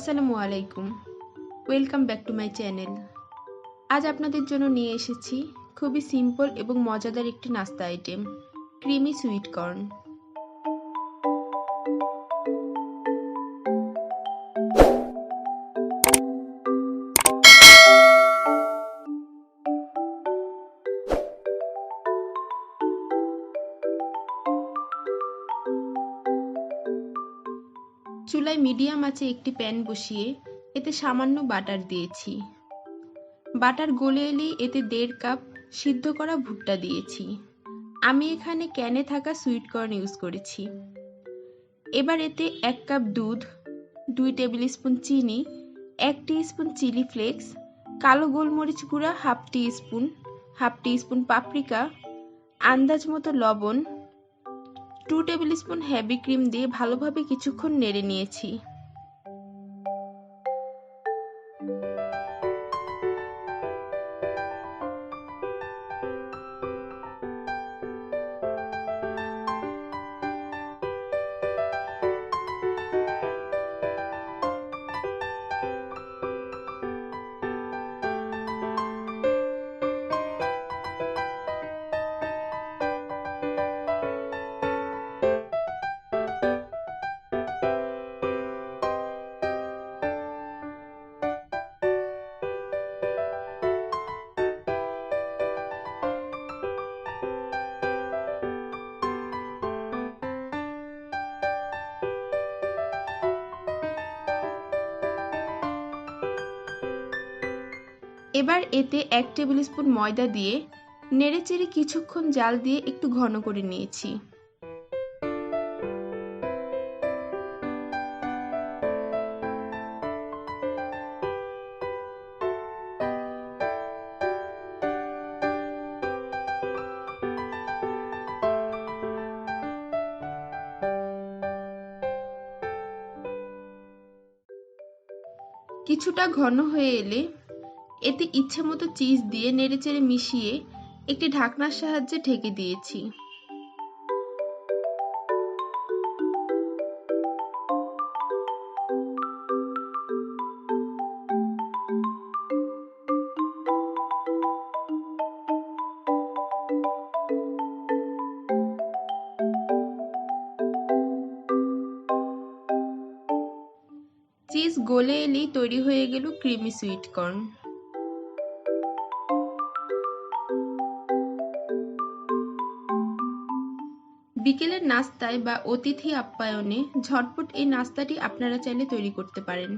আসসালামু আলাইকুম, welcome back to my channel. আজ আপনাদের জন্য নিয়ে এসেছি খুবই সিম্পল এবং মজাদার একটি নাস্তা আইটেম, ক্রিমি সুইট কর্ন। চুলায় মিডিয়াম আঁচে একটি প্যান বসিয়ে এতে সামান্য বাটার দিয়েছি। বাটার গলে এলেই এতে 1.5 কাপ সিদ্ধ করা ভুট্টা দিয়েছি। আমি এখানে ক্যানে থাকা সুইট কর্ন ইউজ করেছি। এবার এতে 1 কাপ দুধ, 2 টেবিল স্পুন চিনি, 1 টিস্পুন চিলি ফ্লেক্স, কালো গোলমরিচ গুঁড়া হাফ টি স্পুন পাপরিকা, আন্দাজ মতো লবণ, 2 টেবিল স্পুন হেভি ক্রিম দিয়ে ভালোভাবে কিছুক্ষণ নেড়ে নিয়েছি। এবার এতে 1 টেবিল স্পুন ময়দা দিয়ে নেড়েচেড়ে কিছুক্ষণ জাল দিয়ে একটু ঘন করে নিয়েছি। কিছুটা ঘন হয়ে এলে এতে ইচ্ছেমতো চিজ দিয়ে নেড়েচেড়ে মিশিয়ে একটি ঢাকনার সাহায্যে ঢেকে দিয়েছি। চিজ গলে এলেই তৈরি হয়ে গেল ক্রিমি সুইট কর্ন। বিকেলের নাস্তায় বা অতিথি আপ্যায়নে ঝটপট এই নাস্তাটি আপনারা চাইলে তৈরি করতে পারেন।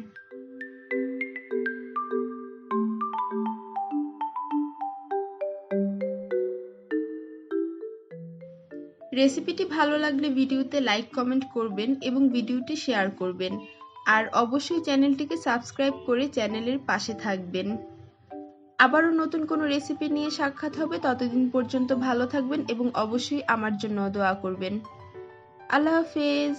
রেসিপিটি ভালো লাগলে ভিডিওতে লাইক কমেন্ট করবেন এবং ভিডিওটি শেয়ার করবেন, আর অবশ্যই চ্যানেলটিকে সাবস্ক্রাইব করে চ্যানেলের পাশে থাকবেন। আবারও নতুন কোনো রেসিপি নিয়ে সাক্ষাৎ হবে, ততদিন পর্যন্ত ভালো থাকবেন এবং অবশ্যই আমার জন্য দোয়া করবেন। আল্লাহ হাফেজ।